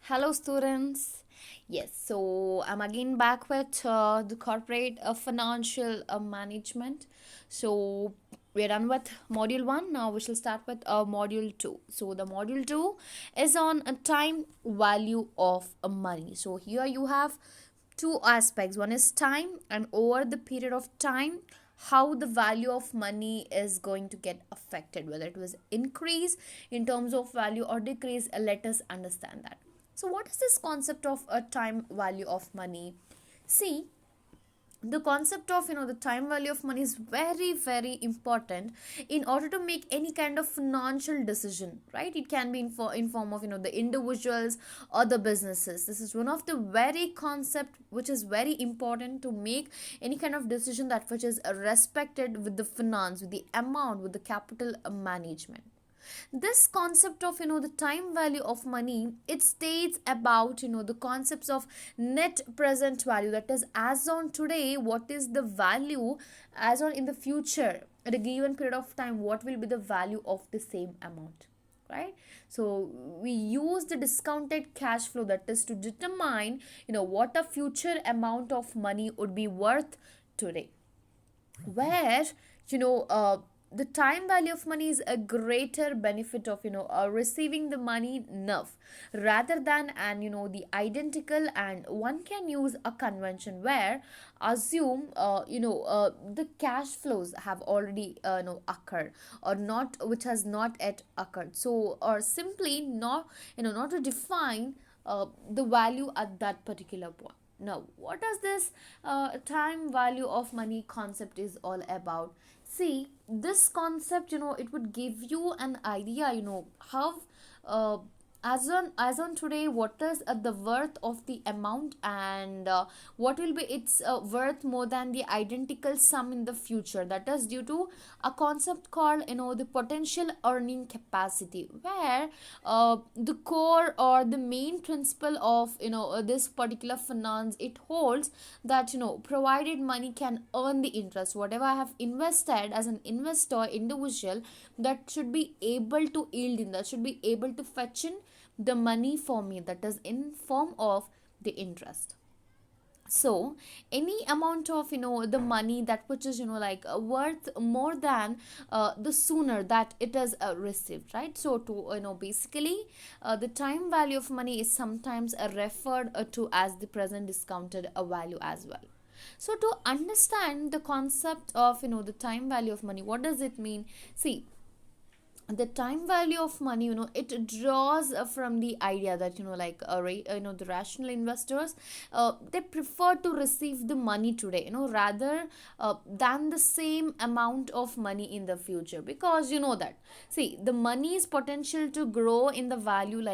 Hello, students. Yes, so I'm again back with the corporate financial management. So we're done with module one. Now we shall start with module two. So the module two is on a time value of money. So here you have two aspects. One is time, and over the period of time, how the value of money is going to get affected, whether it was increase in terms of value or decrease. Let us understand that. So, what is this concept of a time value of money? See, the concept of the time value of money is very important in order to make any kind of financial decision, right? It can be in form of the individuals or the businesses. This is one of the very concept which is very important to make any kind of decision that which is respected with the finance, with the amount, with the capital management. This concept of the time value of money, it states about the concepts of net present value, that is as on today what is the value, as on in the future at a given period of time what will be the value of the same amount, right? So we use the discounted cash flow, that is to determine what a future amount of money would be worth today, where you know uh, the time value of money is a greater benefit of receiving the money enough rather than and the identical. And one can use a convention where assume the cash flows have already occurred or not, which has not yet occurred. So or simply not not to define the value at that particular point. Now, what does this time value of money concept is all about? See, this concept, it would give you an idea, how uh, as on today, what is the worth of the amount, and what will be its worth more than the identical sum in the future. That is due to a concept called the potential earning capacity, where the core or the main principle of this particular finance, it holds that provided money can earn the interest, whatever I have invested as an investor individual, that should be able to yield in, that should be able to fetch in the money for me, that is in form of the interest. So any amount of the money that which is worth more than the sooner that it is received, right? So to basically the time value of money is sometimes referred to as the present discounted value as well. So to understand the concept of the time value of money, what does it mean? See, the time value of money, it draws from the idea that the rational investors, they prefer to receive the money today, rather than the same amount of money in the future, because that, see, the money is potential to grow in the value,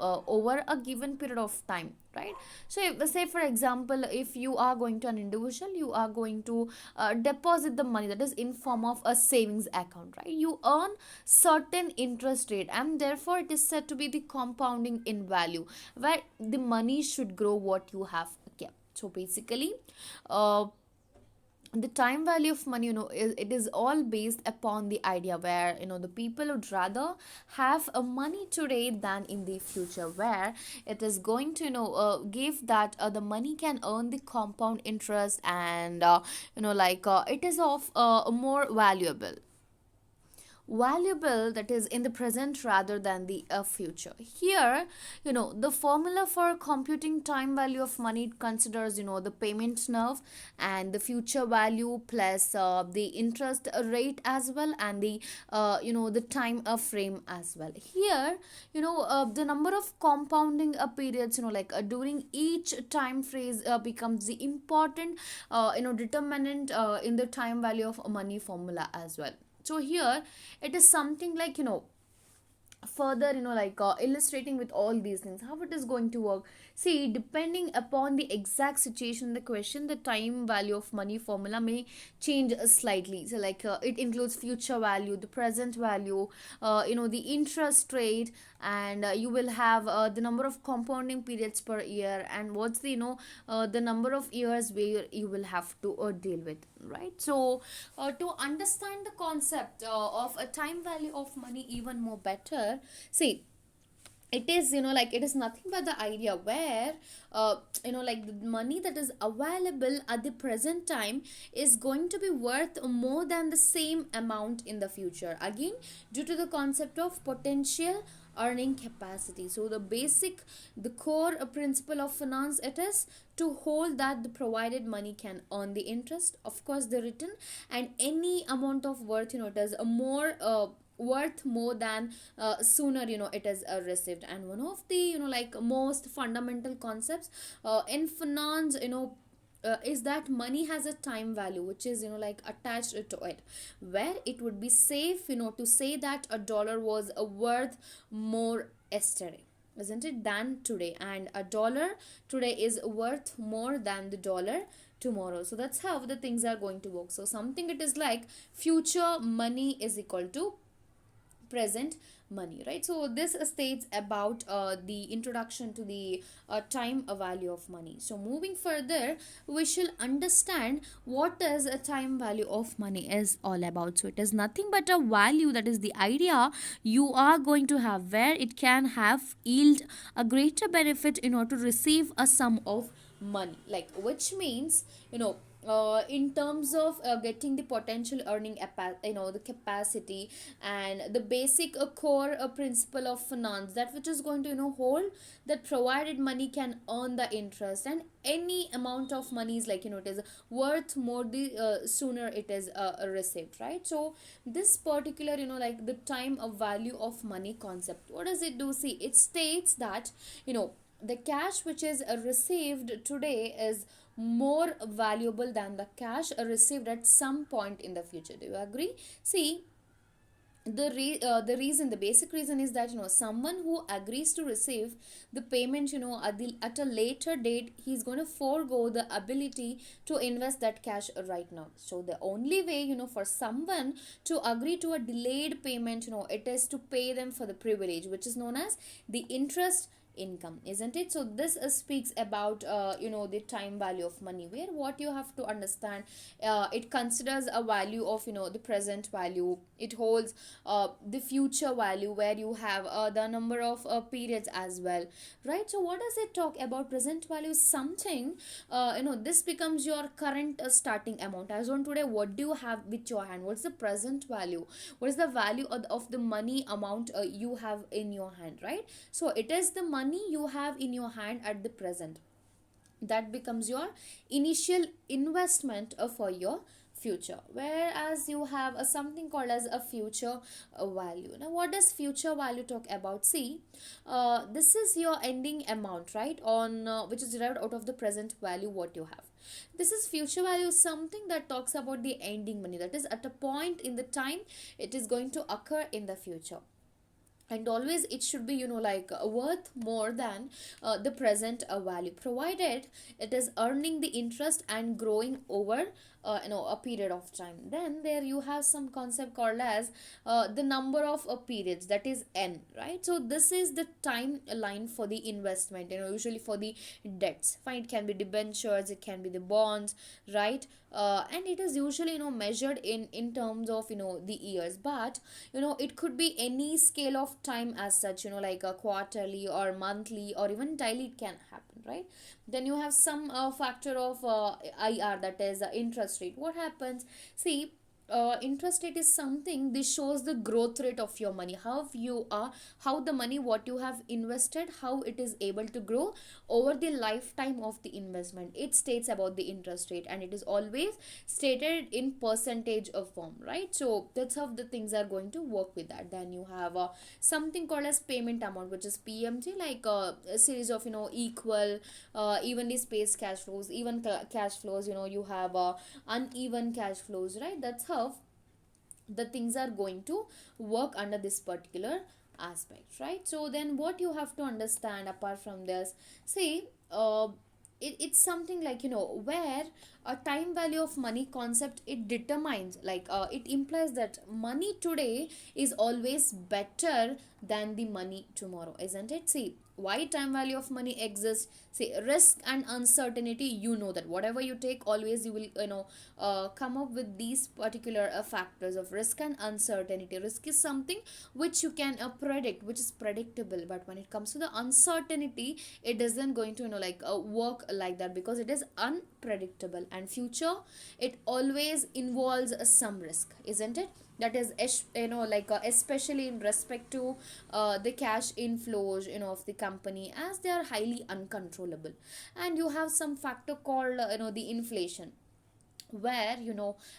over a given period of time, right? So if, say for example, if you are going to an individual, you are going to deposit the money, that is in form of a savings account, right? You earn certain interest rate, and therefore it is said to be the compounding in value, where the money should grow what you have kept. So basically, uh, the time value of money, it is all based upon the idea where the people would rather have a money today than in the future, where it is going to give that the money can earn the compound interest, and it is of more valuable, that is in the present rather than the future. Here, the formula for computing time value of money considers the payment nerve and the future value plus the interest rate as well, and the the time frame as well. Here, the number of compounding periods, during each time phrase becomes the important determinant in the time value of money formula as well. So here it is something like further illustrating with all these things how it is going to work. See, depending upon the exact situation in the question, the time value of money formula may change slightly. So it includes future value, the present value, the interest rate, and you will have the number of compounding periods per year, and what's the the number of years where you will have to deal with, right? So to understand the concept of a time value of money even more better, see, it is, like, it is nothing but the idea where like the money that is available at the present time is going to be worth more than the same amount in the future, again due to the concept of potential earning capacity. So the core principle of finance, it is to hold that the provided money can earn the interest, of course the return, and any amount of worth, it is a more worth more than sooner it is received. And one of the like most fundamental concepts in finance is that money has a time value which is like attached to it, where it would be safe to say that a dollar was worth more yesterday, isn't it, than today, and a dollar today is worth more than the dollar tomorrow. So that's how the things are going to work. So something, it is like future money is equal to present money, right? So this states about the introduction to the time value of money. So moving further, we shall understand what is a time value of money is all about. So it is nothing but a value, that is the idea you are going to have, where it can have yield a greater benefit in order to receive a sum of money, like, which means in terms of getting the potential earning the capacity and the basic core principle of finance, that which is going to hold that provided money can earn the interest, and any amount of money is like it is worth more the sooner it is received, right? So this particular like the time of value of money concept, what does it do? See, it states that the cash which is received today is more valuable than the cash received at some point in the future. Do you agree? See, the reason, the basic reason is that someone who agrees to receive the payment at a later date, he's going to forego the ability to invest that cash right now. So the only way for someone to agree to a delayed payment, it is to pay them for the privilege which is known as the interest income, isn't it? So this speaks about the time value of money, where what you have to understand, it considers a value of the present value, it holds the future value, where you have the number of periods as well, right? So what does it talk about? Present value is something, this becomes your current starting amount. As on today, what do you have with your hand? What's the present value? What is the value of the money amount you have in your hand, right? So it is the money you have in your hand at the present, that becomes your initial investment for your future, whereas you have something called as a future value. Now what does future value talk about? See, this is your ending amount, right, on which is derived out of the present value what you have. This is future value, something that talks about the ending money, that is at a point in the time it is going to occur in the future, and always it should be like worth more than the present value, provided it is earning the interest and growing over a period of time. Then there you have some concept called as the number of periods, that is n, right? So this is the timeline for the investment, usually for the debts. Fine, it can be debentures, it can be the bonds, right? And it is usually measured in terms of the years, but it could be any scale of time as such, like a quarterly or monthly or even daily, it can happen, right? Then you have some factor of IR, that is interest rate. What happens? See, interest rate is something, this shows the growth rate of your money, how the money what you have invested, how it is able to grow over the lifetime of the investment. It states about the interest rate, and it is always stated in percentage of form, right? So that's how the things are going to work with that. Then you have something called as payment amount, which is PMT, like a series of equal evenly spaced cash flows, even cash flows, you have uneven cash flows, right? That's how the things are going to work under this particular aspect, right? So then what you have to understand apart from this, see, it's something like where a time value of money concept, it determines, like it implies that money today is always better than the money tomorrow, isn't it? See, why time value of money exists. See, risk and uncertainty, you know that whatever you take, always you will, come up with these particular factors of risk and uncertainty. Risk is something which you can predict, which is predictable, but when it comes to the uncertainty, it isn't going to, work like that, because it is unpredictable. And future, it always involves some risk, isn't it? That is especially in respect to the cash inflows, of the company, as they are highly uncontrollable. And you have some factor called the inflation, where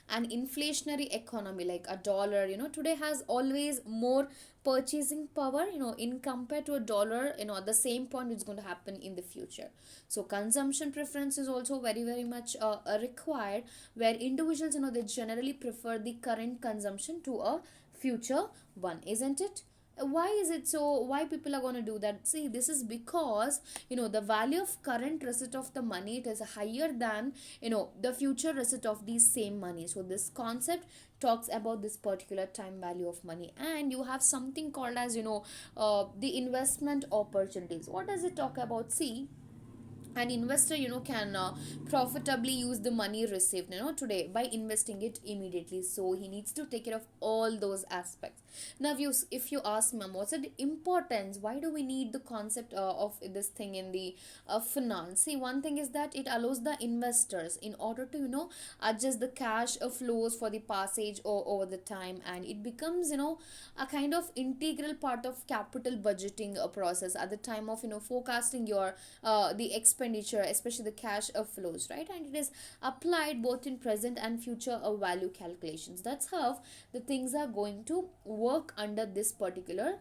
an inflationary economy like a dollar, today has always more purchasing power, in compared to a dollar, at the same point it's going to happen in the future. So consumption preference is also very very much required, where individuals, they generally prefer the current consumption to a future one, isn't it? Why is it so? Why people are going to do that? See, this is because the value of current receipt of the money, it is higher than the future receipt of the same money. So this concept talks about this particular time value of money. And you have something called as the investment opportunities. What does it talk about? See, an investor can profitably use the money received today by investing it immediately. So he needs to take care of all those aspects. Now if you ask me, what's the importance, why do we need the concept of this thing in the finance? See, one thing is that it allows the investors in order to adjust the cash flows for the passage or over the time, and it becomes a kind of integral part of capital budgeting process at the time of forecasting your the expenditure, especially the cash flows, right? And it is applied both in present and future value calculations. That's how the things are going to work under this particular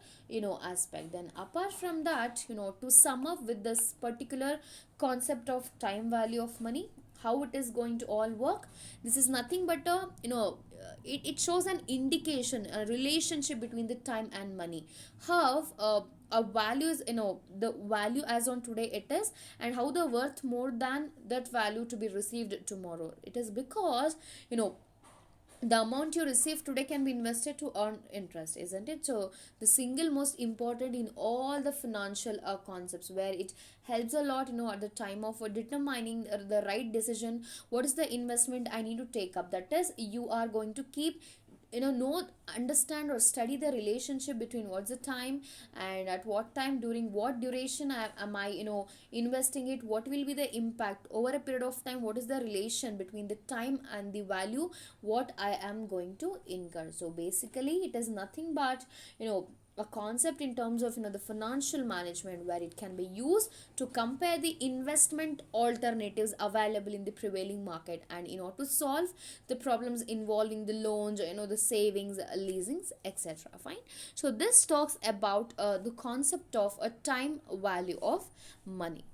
aspect. Then apart from that, to sum up with this particular concept of time value of money, how it is going to all work, this is nothing but a it shows an indication, a relationship between the time and money. How a value is, the value as on today it is, and how the worth more than that value to be received tomorrow. It is because the amount you receive today can be invested to earn interest, isn't it? So the single most important in all the financial concepts, where it helps a lot at the time of determining the right decision. What is the investment I need to take up? That is, you are going to keep know, understand or study the relationship between what's the time, and at what time, during what duration am I investing it, what will be the impact over a period of time, what is the relation between the time and the value what I am going to incur. So basically it is nothing but a concept in terms of the financial management, where it can be used to compare the investment alternatives available in the prevailing market, and to solve the problems involving the loans, the savings, leasings, etc. Fine. So this talks about the concept of a time value of money.